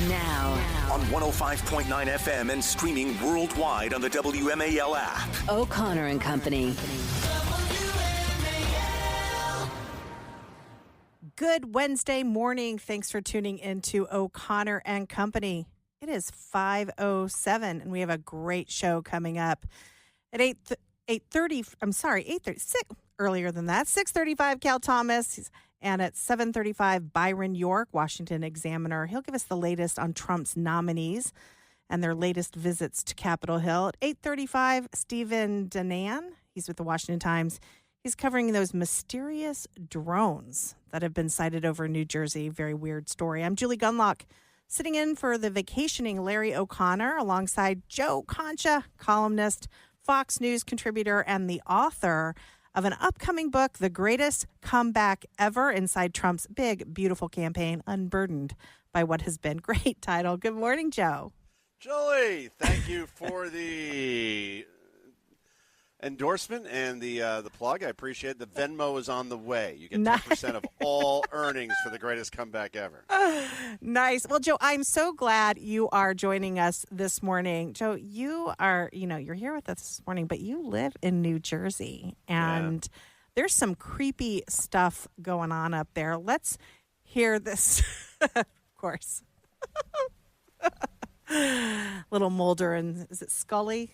Now. On 105.9 FM and streaming worldwide on the WMAL app. O'Connor and Company. Good Wednesday morning. Thanks for tuning into O'Connor and Company. It is 5:07 and we have a great show coming up at 8:30. I'm sorry, 8:36 earlier than that. 6:35 Cal Thomas and at 7:35 Byron York, Washington Examiner. He'll give us the latest on Trump's nominees and their latest visits to Capitol Hill. At 8:35 Stephen Danan, he's with the Washington Times. He's covering those mysterious drones that have been sighted over New Jersey. Very weird story. I'm Julie Gunlock, sitting in for the vacationing Larry O'Connor alongside Joe Concha, columnist, Fox News contributor, and the author of an upcoming book, The Greatest Comeback Ever, inside Trump's big, beautiful campaign, Unburdened by What Has Been. Great title. Good morning, Joe. Julie, thank you for the endorsement and the plug. I appreciate it. The Venmo is on the way. You get 10% of all earnings for The Greatest Comeback Ever. Nice. Well, Joe, I'm so glad you are joining us this morning. Joe, you are, you're here with us this morning, but you live in New Jersey, and there's some creepy stuff going on up there. Let's hear this, of course. Little Mulder and, is it Scully?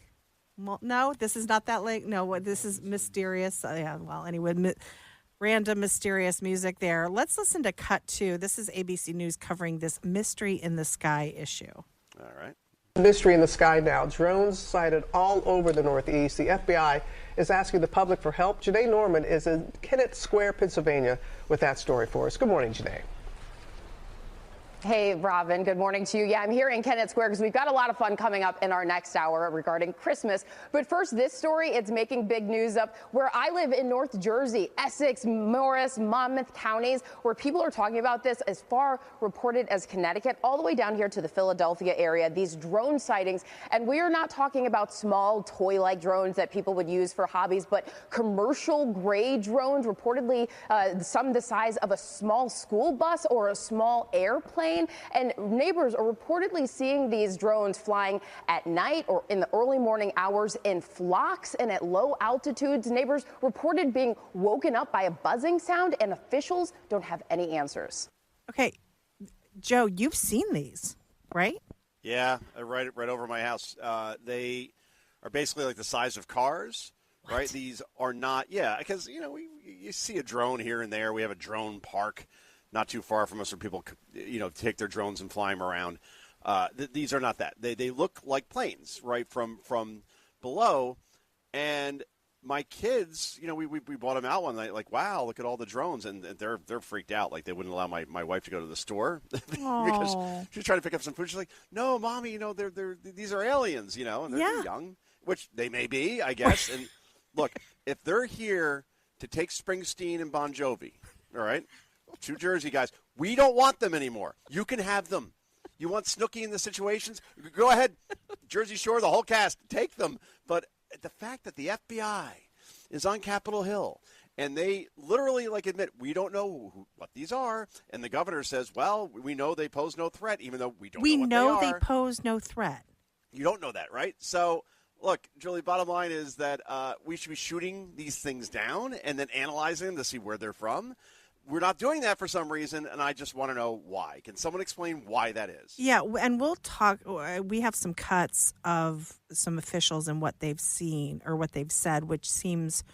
No, this is not that late. No, this is mysterious. Anyway, random mysterious music there. Let's listen to Cut 2. This is ABC News covering this Mystery in the Sky issue. All right. Mystery in the sky now. Drones sighted all over the Northeast. The FBI is asking the public for help. Janae Norman is in Kennett Square, Pennsylvania, with that story for us. Good morning, Janae. Hey, Robin. Good morning to you. Yeah, I'm here in Kennett Square because we've got a lot of fun coming up in our next hour regarding Christmas. But first, this story, it's making big news up where I live in North Jersey, Essex, Morris, Monmouth counties, where people are talking about this as far reported as Connecticut, all the way down here to the Philadelphia area, these drone sightings. And we are not talking about small toy-like drones that people would use for hobbies, but commercial gray drones, reportedly some the size of a small school bus or a small airplane. And neighbors are reportedly seeing these drones flying at night or in the early morning hours in flocks and at low altitudes. Neighbors reported being woken up by a buzzing sound, and officials don't have any answers. Okay, Joe, you've seen these, right? Yeah, right over my house. They are basically like the size of cars, right? These are not, because, you see a drone here and there. We have a drone park not too far from us where people, take their drones and fly them around. These are not that. They look like planes, right, from below. And my kids, we bought them out one night, like, wow, look at all the drones. And they're freaked out. Like, they wouldn't allow my wife to go to the store because she's trying to pick up some food. She's like, no, Mommy, these are aliens, and they're young, which they may be, I guess. And look, if they're here to take Springsteen and Bon Jovi, all right, two Jersey guys, we don't want them anymore. You can have them. You want Snooki in the situations? Go ahead. Jersey Shore, the whole cast, take them. But the fact that the FBI is on Capitol Hill and they literally admit, we don't know what these are. And the governor says, well, we know they pose no threat, even though we don't know what they are. We know they pose no threat. You don't know that, right? So, look, Julie, bottom line is that we should be shooting these things down and then analyzing them to see where they're from. We're not doing that for some reason, and I just want to know why. Can someone explain why that is? Yeah, and we'll talk. We have some cuts of some officials and what they've seen or what they've said, which seems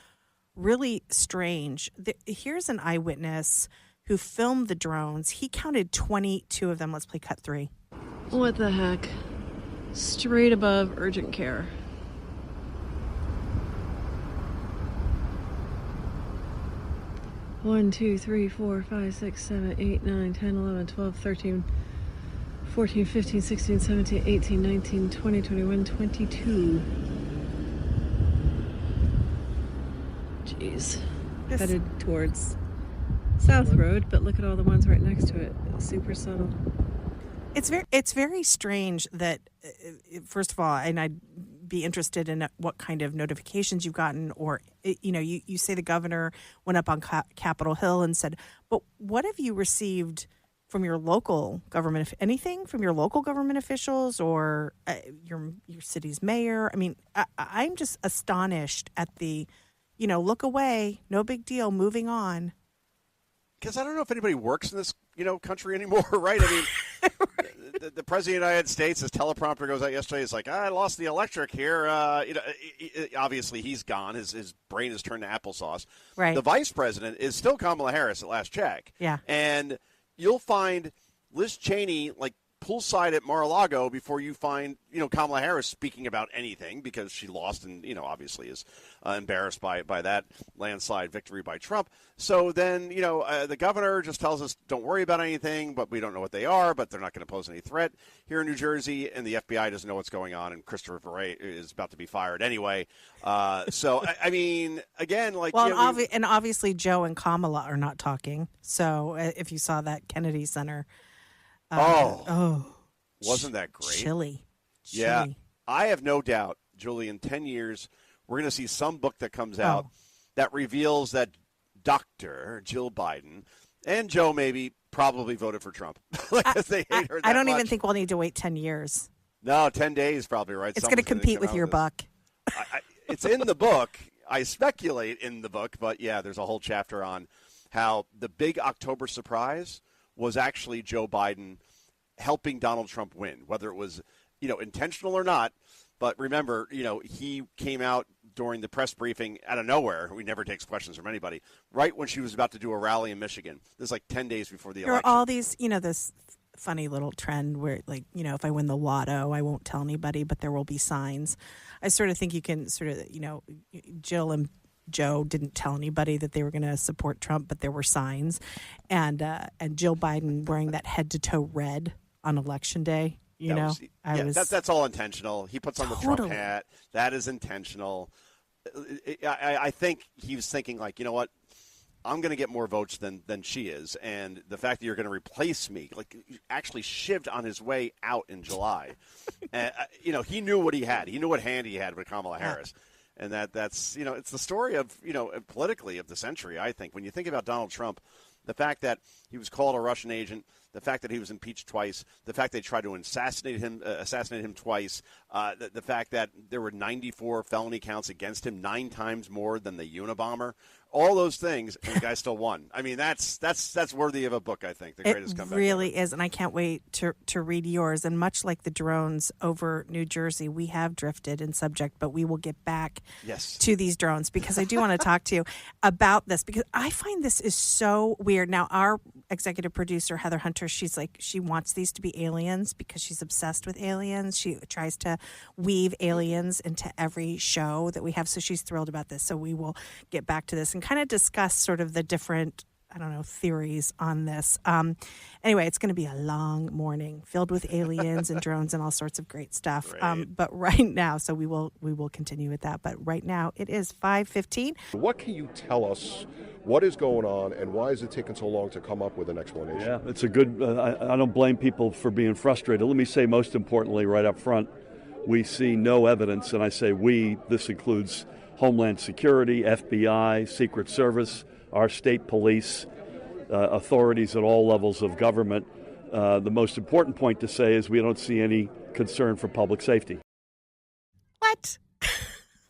really strange. Here's an eyewitness who filmed the drones. He counted 22 of them. Let's play cut 3. What the heck? Straight above urgent care. One, 2, 3, 4, 5, 6, 7, 8, 9, 10, 11, 12, 13, 14, 15, 16, 17, 18, 19, 20, 21, 22. Jeez. Headed towards South Road, but look at all the ones right next to it. Super subtle. It's very strange that, first of all, and I'd be interested in what kind of notifications you've gotten, or, you say the governor went up on Capitol Hill and said, but what have you received from your local government, if anything from your local government officials or your city's mayor. I mean, I'm just astonished at the, look away, no big deal, moving on. Because I don't know if anybody works in this, country anymore, right? I mean, the President of the United States, his teleprompter goes out yesterday. He's like, I lost the electric here. Obviously, he's gone. His brain has turned to applesauce. Right. The Vice President is still Kamala Harris at last check. Yeah. And you'll find Liz Cheney, poolside at Mar-a-Lago before you find, Kamala Harris speaking about anything because she lost and, obviously is embarrassed by that landslide victory by Trump. So then, the governor just tells us don't worry about anything, but we don't know what they are, but they're not going to pose any threat here in New Jersey, and the FBI doesn't know what's going on, and Christopher Wray is about to be fired anyway. So, I mean, again, and obviously Joe and Kamala are not talking. So if you saw that Kennedy Center. Wasn't that great? Chilly. Yeah. I have no doubt, Julie, in 10 years, we're going to see some book that comes out that reveals that Dr. Jill Biden and Joe probably voted for Trump. They hate her that I don't much. even think we'll need to wait 10 years. No, 10 days probably, right? It's going to compete with your book. It's in the book. I speculate in the book, but yeah, there's a whole chapter on how the big October surprise was actually Joe Biden helping Donald Trump win, whether it was, intentional or not. But remember, he came out during the press briefing out of nowhere. He never takes questions from anybody. Right when she was about to do a rally in Michigan. This is 10 days before the election. There are all these, this funny little trend where, if I win the lotto, I won't tell anybody, but there will be signs. I sort of think you can Jill and Joe didn't tell anybody that they were going to support Trump, but there were signs. And Jill Biden wearing that head-to-toe red on Election Day, that's all intentional. He puts on the Trump hat. That is intentional. I think he was thinking, you know what? I'm going to get more votes than she is. And the fact that you're going to replace me, actually shivved on his way out in July. And, he knew what he had. He knew what hand he had with Kamala Harris. And that's, it's the story of, politically of the century, I think. When you think about Donald Trump, the fact that he was called a Russian agent, the fact that he was impeached twice, the fact they tried to assassinate him twice, the fact that there were 94 felony counts against him, 9 times more than the Unabomber, all those things, and the guy still won. I mean, that's worthy of a book, I think, the greatest comeback. It really ever. is, and I can't wait to read yours. And much like the drones over New Jersey, we have drifted in subject, but we will get back to these drones because I do want to talk to you about this because I find this is so weird. Now, our executive producer, Heather Hunter, she's she wants these to be aliens because she's obsessed with aliens. She tries to weave aliens into every show that we have, so she's thrilled about this. So we will get back to this and kind of discuss sort of the different, theories on this. Anyway, it's going to be a long morning filled with aliens and drones and all sorts of great stuff. Right. But right now, so we will continue with that. But right now, it is 5:15. What can you tell us? What is going on, and why is it taking so long to come up with an explanation? Yeah, it's a good. I don't blame people for being frustrated. Let me say, most importantly, right up front, we see no evidence, and I say we. This includes Homeland Security, FBI, Secret Service, our state police, authorities at all levels of government. The most important point to say is we don't see any concern for public safety. What?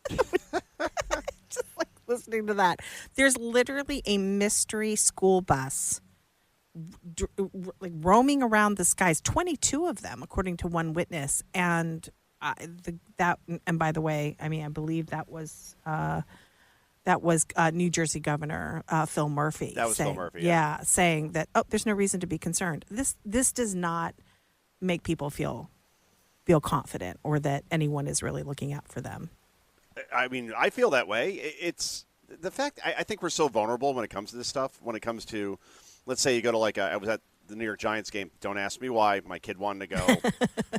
Just listening to that. There's literally a mystery school bus roaming around the skies, 22 of them, according to one witness. And and by the way, I believe that was New Jersey Governor Phil Murphy. That was Phil Murphy. Yeah, saying that there's no reason to be concerned. This does not make people feel confident or that anyone is really looking out for them. I feel that way. It's the fact. I think we're so vulnerable when it comes to this stuff. When it comes to, let's say you go to I was at the New York Giants game. Don't ask me why. My kid wanted to go.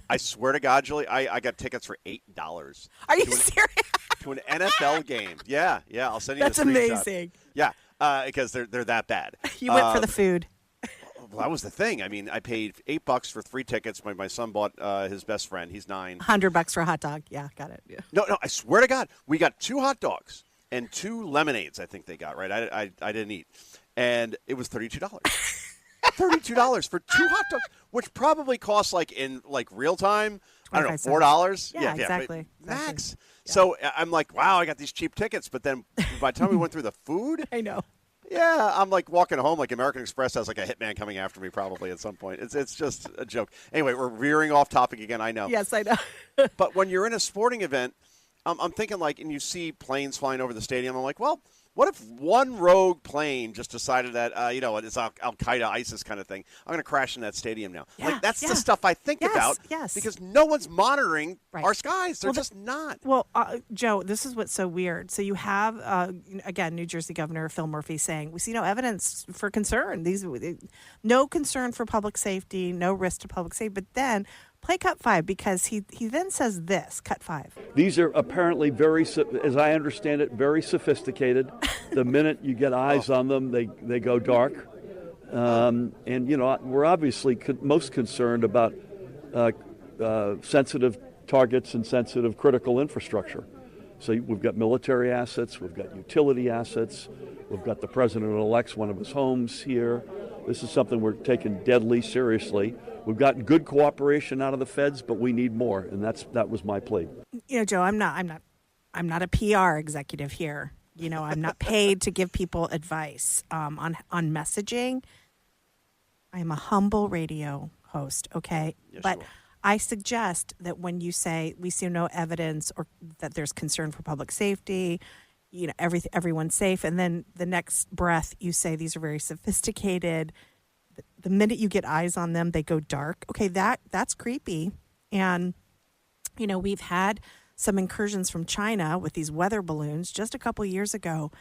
I swear to God, Julie, I got tickets for $8. Are you serious? To an NFL game. Yeah. I'll send you That's the screenshot. amazing. Yeah, because they're that bad. You went for the food. Well, that was the thing. I paid $8 for 3 tickets. My son bought his best friend. He's 9. $100 for a hot dog. Yeah, got it. Yeah. No, I swear to God, we got 2 hot dogs and 2 lemonades. I think they got right. I didn't eat, and it was $32. $32 for 2 hot dogs, which probably costs in real time, I don't know, $4. Yeah, exactly. Max. Yeah. So I'm like, wow, I got these cheap tickets. But then by the time we went through the food, I know. Yeah, I'm walking home American Express has a hitman coming after me probably at some point. It's just a joke. Anyway, we're veering off topic again, I know. Yes, I know. But when you're in a sporting event, I'm thinking and you see planes flying over the stadium, I'm like, well, what if one rogue plane just decided that, it's Al-Qaeda, ISIS kind of thing. I'm going to crash in that stadium now. Yeah, that's the stuff I think about. Yes. Because no one's monitoring our skies. They're just not. Well, Joe, this is what's so weird. So you have, again, New Jersey Governor Phil Murphy saying, we see no evidence for concern. No concern for public safety, no risk to public safety. But then play cut 5 because he then says this, cut 5. These are apparently as I understand it, very sophisticated. The minute you get eyes on them, they go dark. And, we're obviously most concerned about sensitive targets and sensitive critical infrastructure. So we've got military assets, we've got utility assets, we've got the president-elect's one of his homes here. This is something we're taking deadly seriously. We've gotten good cooperation out of the feds, but we need more, and that was my plea. Joe, I'm not a PR executive here. I'm not paid to give people advice on messaging. I am a humble radio host, okay? Yes, but you are. I suggest that when you say we see no evidence or that there's concern for public safety, everyone's safe, and then the next breath you say these are very sophisticated. The minute you get eyes on them, they go dark. Okay, that's creepy. And, we've had some incursions from China with these weather balloons just a couple years ago.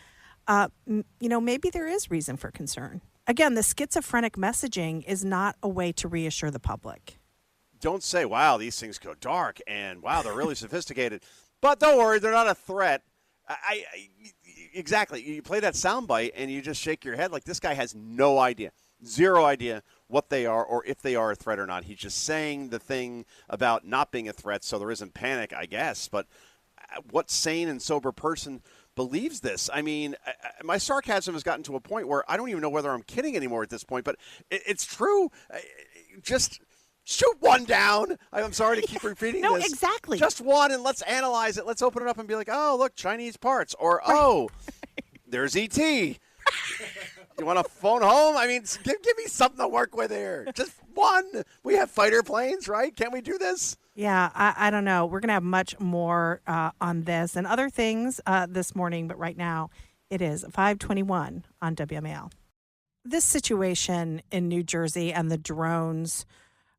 Maybe there is reason for concern. Again, the schizophrenic messaging is not a way to reassure the public. Don't say, wow, these things go dark, and wow, they're really sophisticated. But don't worry, they're not a threat. Exactly. You play that soundbite, and you just shake your head like this guy has no idea. Zero idea what they are or if they are a threat or not. He's just saying the thing about not being a threat so there isn't panic, I guess. But what sane and sober person believes this? I mean, my sarcasm has gotten to a point where I don't even know whether I'm kidding anymore at this point, but it's true. Just shoot one down. I'm sorry to keep repeating this. No, exactly. Just one, and let's analyze it. Let's open it up and be like, oh, look, Chinese parts. Or, there's E.T., You want to phone home? I mean, give me something to work with here. Just one. We have fighter planes, right? Can't we do this? Yeah, I don't know. We're going to have much more on this and other things this morning, but right now it is 5:21 on WMAL. This situation in New Jersey and the drones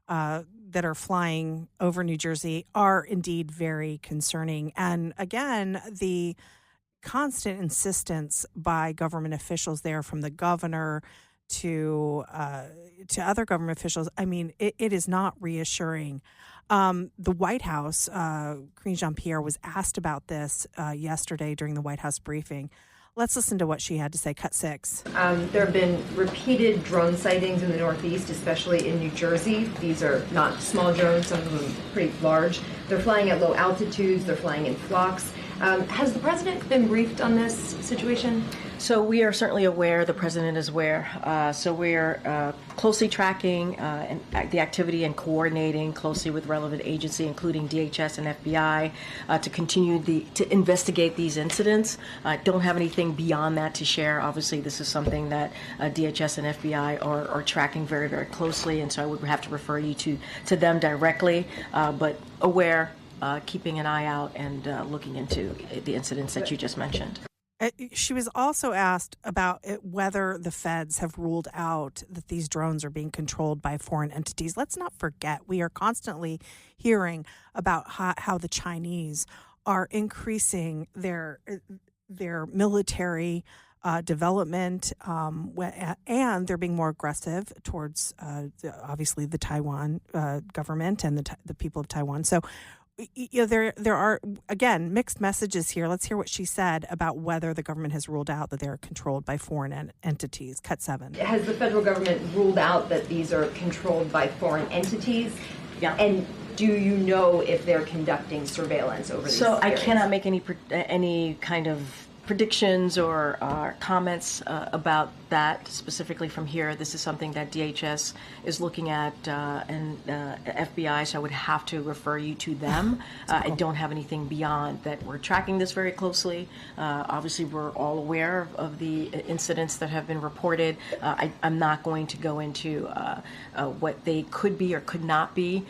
that are flying over New Jersey are indeed very concerning. And again, the constant insistence by government officials there, from the governor to other government officials, I mean, it is not reassuring. The White House, Karine Jean-Pierre, was asked about this yesterday during the White House briefing. Let's listen to what she had to say. Cut 6. There have been repeated drone sightings in the Northeast, especially in New Jersey. These are not small drones, some of them pretty large. They're flying at low altitudes, they're flying in flocks. Has the president been briefed on this situation? So we are certainly aware, the president is aware. So we're closely tracking the activity and coordinating closely with relevant agency, including DHS and FBI, to continue to investigate these incidents. Don't have anything beyond that to share. Obviously, this is something that DHS and FBI are tracking very, very closely, and so I would have to refer you to them directly, but aware, keeping an eye out and looking into the incidents that you just mentioned. She was also asked about whether the feds have ruled out that these drones are being controlled by foreign entities. Let's not forget, we are constantly hearing about how the Chinese are increasing their military development, and they're being more aggressive towards, obviously, the Taiwan government and the people of Taiwan. So, there are, again, mixed messages here. Let's hear what she said about whether the government has ruled out that they're controlled by foreign entities. Cut 7. Has the federal government ruled out that these are controlled by foreign entities? Yeah. And do you know if they're conducting surveillance over these So areas? I cannot make any kind of predictions or comments about that specifically from here. This is something that DHS is looking at and FBI, so I would have to refer you to them. I don't have anything beyond that. We're tracking this very closely. Obviously, we're all aware of the incidents that have been reported. I'm not going to go into what they could be or could not be.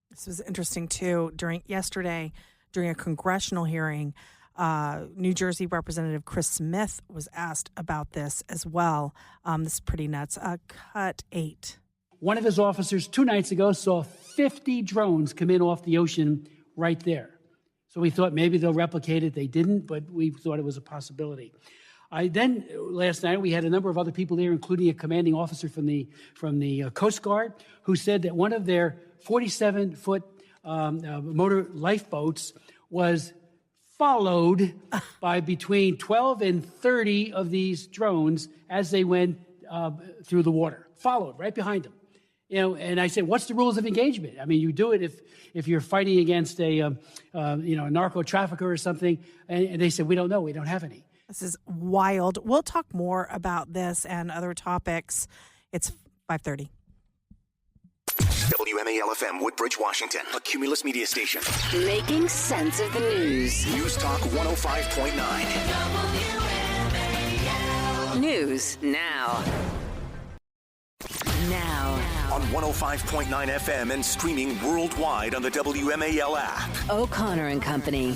This was interesting, too. During a congressional hearing, New Jersey Representative Chris Smith was asked about this as well. This is pretty nuts. Cut 8. One of his officers 2 nights ago saw 50 drones come in off the ocean right there. So we thought maybe they'll replicate it. They didn't, but we thought it was a possibility. Last night, we had a number of other people there, including a commanding officer from the Coast Guard, who said that one of their 47-foot motor lifeboats was followed by between 12 and 30 of these drones as they went through the water, followed right behind them. And I said, what's the rules of engagement? I mean, you do it if you're fighting against a narco trafficker or something. And they said, we don't know. We don't have any. This is wild. We'll talk more about this and other topics. It's 5:30. WMAL FM, Woodbridge, Washington, a Cumulus media station. Making sense of the news. News Talk 105.9. News now. On 105.9 FM and streaming worldwide on the WMAL app. O'Connor and Company.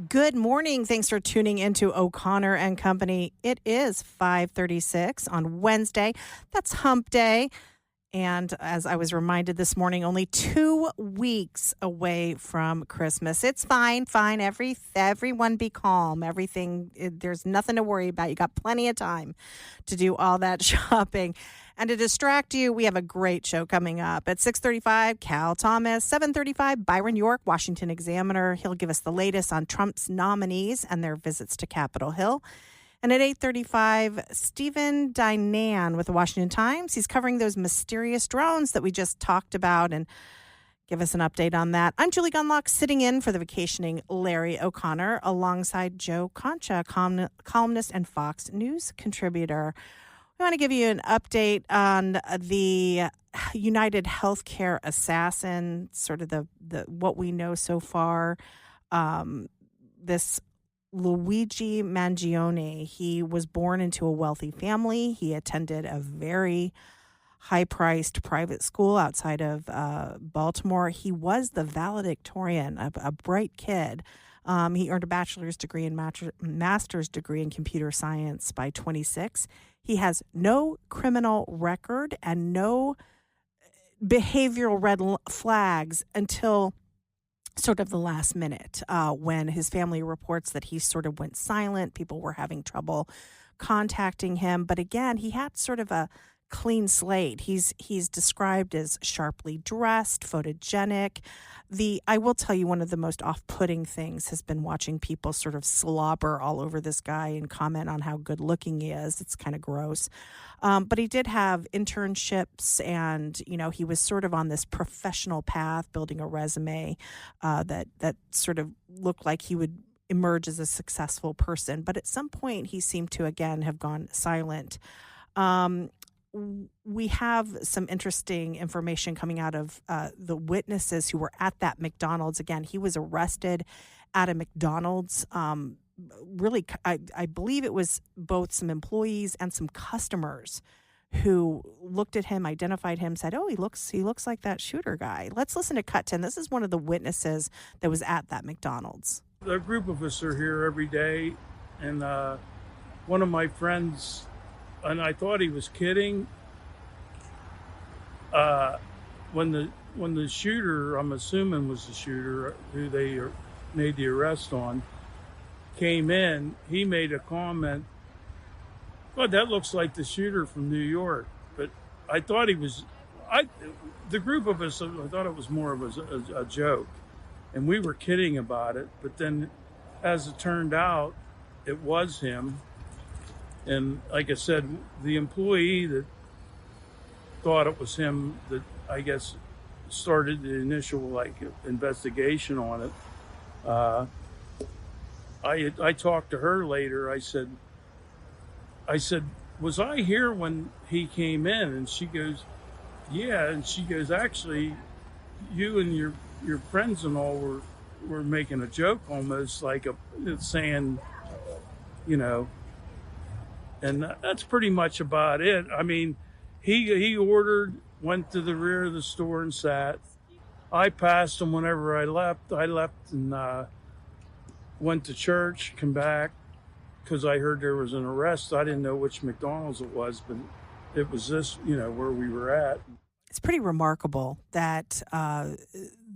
Good morning. Thanks for tuning into O'Connor and Company. It is 5:36 on Wednesday. That's hump day. And as I was reminded this morning, only 2 weeks away from Christmas. It's fine. Everyone be calm. There's nothing to worry about. You got plenty of time to do all that shopping. And to distract you, we have a great show coming up. At 6:35, Cal Thomas. 7:35, Byron York, Washington Examiner. He'll give us the latest on Trump's nominees and their visits to Capitol Hill. And at 8:35, Stephen Dinan with the Washington Times. He's covering those mysterious drones that we just talked about and give us an update on that. I'm Julie Gunlock, sitting in for the vacationing Larry O'Connor alongside Joe Concha, columnist and Fox News contributor. We want to give you an update on the United Healthcare assassin, sort of the what we know so far. This Luigi Mangione, he was born into a wealthy family. He attended a very high-priced private school outside of Baltimore. He was the valedictorian, a bright kid. He earned a bachelor's degree and master's degree in computer science by 26. He has no criminal record and no behavioral red flags until sort of the last minute when his family reports that he sort of went silent. People were having trouble contacting him. But again, he had sort of a clean slate. He's described as sharply dressed, photogenic. I will tell you, one of the most off-putting things has been watching people sort of slobber all over this guy and comment on how good looking he is. It's kind of gross. But he did have internships, and he was sort of on this professional path, building a resume that sort of looked like he would emerge as a successful person. But at some point, he seemed to again have gone silent. We have some interesting information coming out of the witnesses who were at that McDonald's. Again, he was arrested at a McDonald's. Really, I believe it was both some employees and some customers who looked at him, identified him, said, "Oh, he looks like that shooter guy." Let's listen to Cut 10. This is one of the witnesses that was at that McDonald's. A group of us are here every day, and one of my friends, and I thought he was kidding. When the shooter, I'm assuming was the shooter who they made the arrest on, came in, he made a comment, "Well, that looks like the shooter from New York." But I thought the group of us, I thought it was more of a joke, and we were kidding about it. But then, as it turned out, it was him. And like I said, the employee that thought it was him that I guess started the initial investigation on it I talked to her later. I said, was I here when he came in? And she goes, yeah. And she goes, actually, you and your friends and all were making a joke, almost like saying, and that's pretty much about it. I mean, he ordered, went to the rear of the store and sat. I passed him whenever I left. I left and went to church, come back, because I heard there was an arrest. I didn't know which McDonald's it was, but it was this, where we were at. It's pretty remarkable that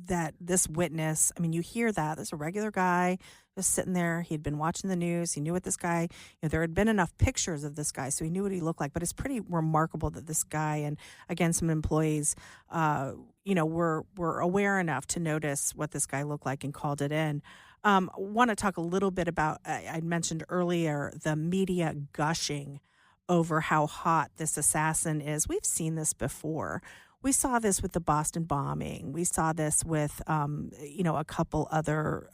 that this witness, I mean, you hear that. There's a regular guy just sitting there. He'd been watching the news. He knew what this guy, there had been enough pictures of this guy, so he knew what he looked like. But it's pretty remarkable that this guy and, again, some employees, were aware enough to notice what this guy looked like and called it in. Want to talk a little bit about, I mentioned earlier, the media gushing over how hot this assassin is. We've seen this before. We saw this with the Boston bombing. We saw this with, a couple other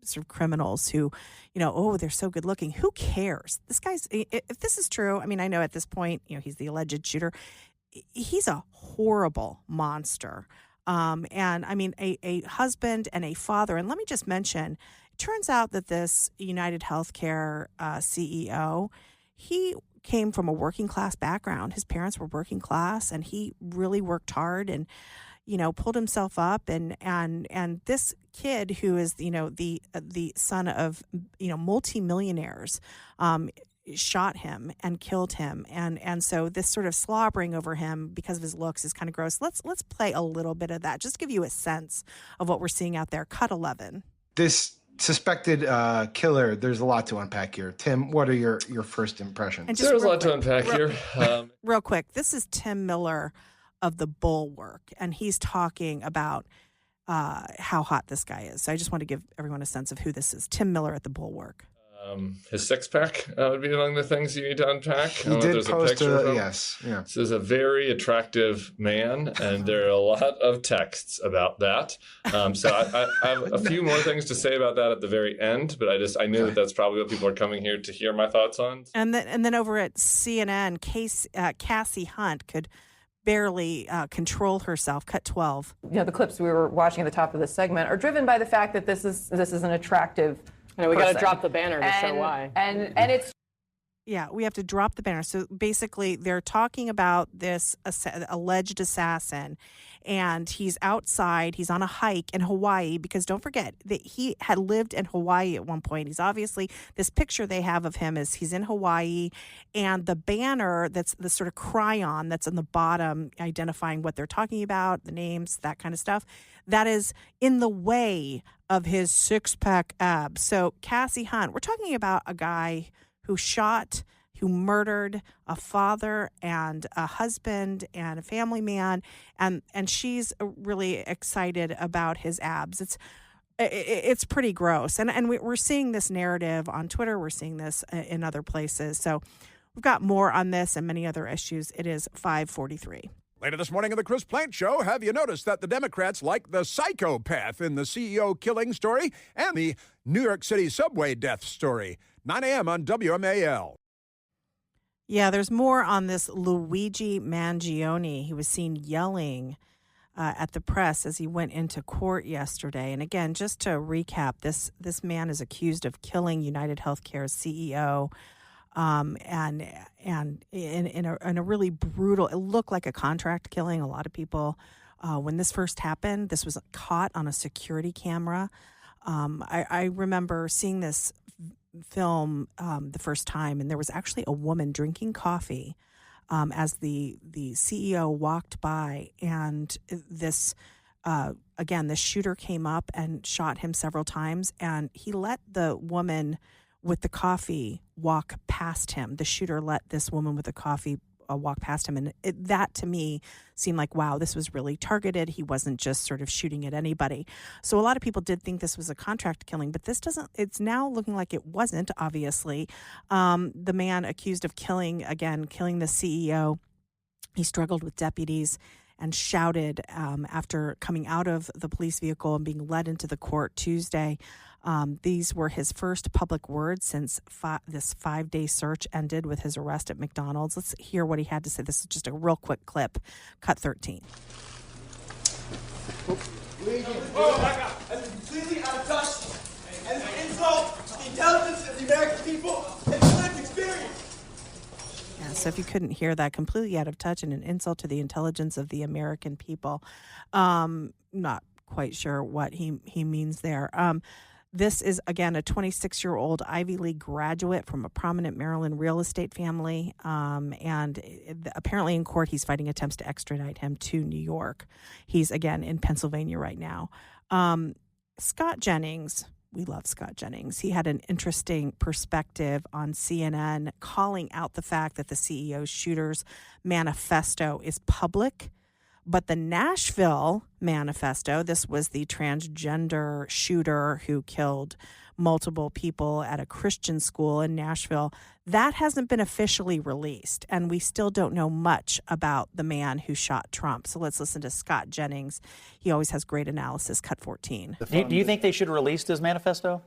sort of criminals who, they're so good looking. Who cares? This guy's, if this is true, I mean, I know at this point, he's the alleged shooter. He's a horrible monster. And I mean, a husband and a father. And let me just mention, it turns out that this United Healthcare CEO, he came from a working class background. His parents were working class, and he really worked hard and, pulled himself up. And this kid, who is, the son of, multimillionaires, shot him and killed him. And so this sort of slobbering over him because of his looks is kind of gross. Let's play a little bit of that, just give you a sense of what we're seeing out there. Cut 11. This suspected killer, there's a lot to unpack here. Tim, what are your first impressions? There's a lot to unpack here. Real quick, this is Tim Miller of The Bulwark, and he's talking about how hot this guy is. So I just want to give everyone a sense of who this is. Tim Miller at The Bulwark. His six-pack would be among the things you need to unpack. He did post yes. Yeah. This is a very attractive man, and there are a lot of texts about that. So I have a few more things to say about that at the very end, but I knew that that's probably what people are coming here to hear my thoughts on. And then over at CNN, Cassie Hunt could barely control herself. Cut 12. The clips we were watching at the top of this segment are driven by the fact that this is an attractive we got to drop the banner to show why. And it's... Yeah, we have to drop the banner. So basically, they're talking about this alleged assassin, and he's outside. He's on a hike in Hawaii, because don't forget that he had lived in Hawaii at one point. He's obviously, this picture they have of him is he's in Hawaii, and the banner that's the sort of cryon that's on the bottom identifying what they're talking about, the names, that kind of stuff, that is in the way of his six-pack abs. So Cassie Hunt, we're talking about a guy who shot, who murdered a father and a husband and a family man, and she's really excited about his abs. It's pretty gross, and we're seeing this narrative on Twitter. We're seeing this in other places. So we've got more on this and many other issues. It is 5:43. Later this morning on the Chris Plant Show, have you noticed that the Democrats like the psychopath in the CEO killing story and the New York City subway death story? 9 a.m. on WMAL. Yeah, there's more on this Luigi Mangione. He was seen yelling at the press as he went into court yesterday. And again, just to recap, this man is accused of killing United Healthcare's CEO. And in a really brutal, it looked like a contract killing. A lot of people, when this first happened, this was caught on a security camera. I remember seeing this film the first time, and there was actually a woman drinking coffee as the CEO walked by, and this shooter came up and shot him several times, and he let the woman with the coffee walk past him. The shooter let this woman with the coffee walk past him. And that to me seemed like, wow, this was really targeted. He wasn't just sort of shooting at anybody. So a lot of people did think this was a contract killing, but it's now looking like it wasn't, obviously. The man accused of killing the CEO, he struggled with deputies and shouted after coming out of the police vehicle and being led into the court Tuesday. These were his first public words since this 5-day search ended with his arrest at McDonald's. Let's hear what he had to say. This is just a real quick clip. Cut 13. Oh my God! That's completely out of touch and an insult to the intelligence of the American people and the lived experience. Yeah, so if you couldn't hear that, completely out of touch and an insult to the intelligence of the American people. Not quite sure what he means there. This is, again, a 26-year-old Ivy League graduate from a prominent Maryland real estate family. And apparently in court, he's fighting attempts to extradite him to New York. He's, again, in Pennsylvania right now. Scott Jennings, we love Scott Jennings. He had an interesting perspective on CNN, calling out the fact that the CEO shooter's manifesto is public. But the Nashville manifesto, this was the transgender shooter who killed multiple people at a Christian school in Nashville, that hasn't been officially released. And we still don't know much about the man who shot Trump. So let's listen to Scott Jennings. He always has great analysis. Cut 14. Do you think they should release this manifesto?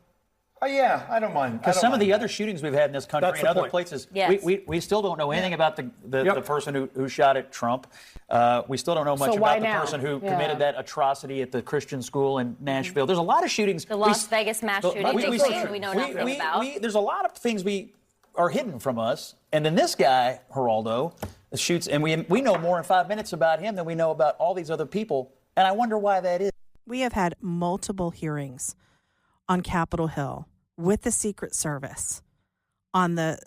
Oh, yeah, I don't mind. Because some of the other shootings we've had in this country and other places, yes. we still don't know anything about the person who shot at Trump. We still don't know much about the person who committed that atrocity at the Christian school in Nashville. There's a lot of shootings. The Las Vegas mass shooting, we know nothing about. There's a lot of things we are hidden from us. And then this guy, Geraldo, shoots, and we know more in 5 minutes about him than we know about all these other people. And I wonder why that is. We have had multiple hearings on Capitol Hill with the Secret Service on the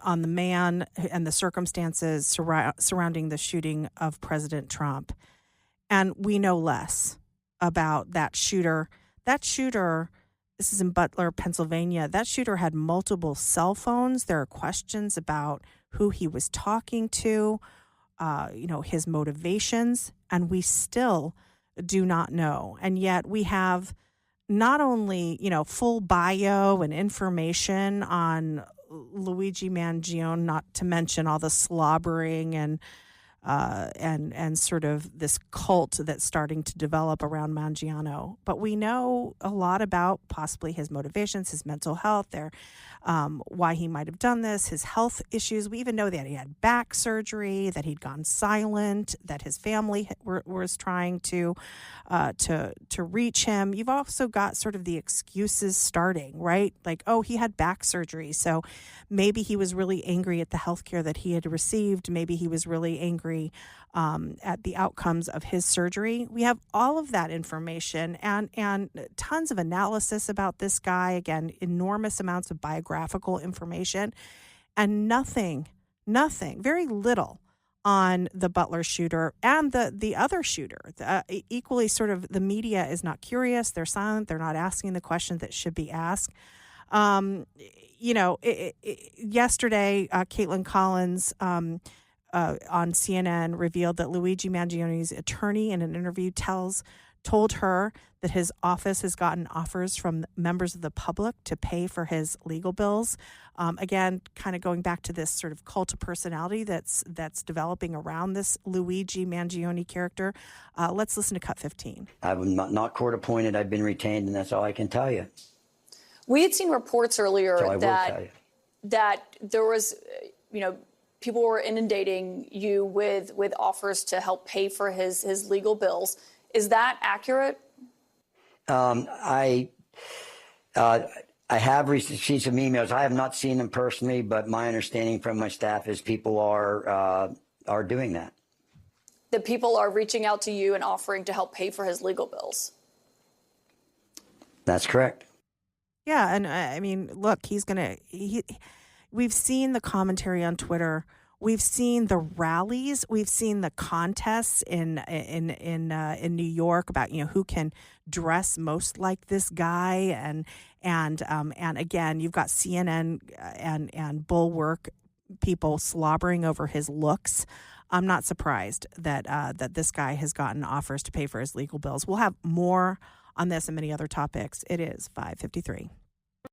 man and the circumstances surrounding the shooting of President Trump. And we know less about that shooter. That shooter, this is in Butler, Pennsylvania. That shooter had multiple cell phones. There are questions about who he was talking to, his motivations, and we still do not know. And yet we have not only, full bio and information on Luigi Mangione, not to mention all the slobbering and sort of this cult that's starting to develop around Mangiano. But we know a lot about possibly his motivations, his mental health, why he might have done this, his health issues. We even know that he had back surgery, that he'd gone silent, that his family was trying to reach him. You've also got sort of the excuses starting, right? Like, oh, he had back surgery, so maybe he was really angry at the health care that he had received. Maybe he was really angry at the outcomes of his surgery. We have all of that information and tons of analysis about this guy. Again, enormous amounts of biographical information, and nothing, very little on the Butler shooter and the other shooter. Equally, sort of, the media is not curious. They're silent. They're not asking the questions that should be asked. Yesterday, Caitlin Collins on CNN revealed that Luigi Mangione's attorney in an interview told her that his office has gotten offers from members of the public to pay for his legal bills. Again, kind of going back to this sort of cult of personality that's developing around this Luigi Mangione character. Let's listen to cut 15. I'm not court appointed. I've been retained, and that's all I can tell you. We had seen reports earlier So that there was, people were inundating you with offers to help pay for his legal bills. Is that accurate? I have received some emails. I have not seen them personally, but my understanding from my staff is people are doing that. That people are reaching out to you and offering to help pay for his legal bills. That's correct. Yeah, and I mean, look, we've seen the commentary on Twitter. We've seen the rallies. We've seen the contests in New York about who can dress most like this guy, and again, you've got CNN and Bulwark people slobbering over his looks. I'm not surprised that this guy has gotten offers to pay for his legal bills. We'll have more on this and many other topics. It is 5:53.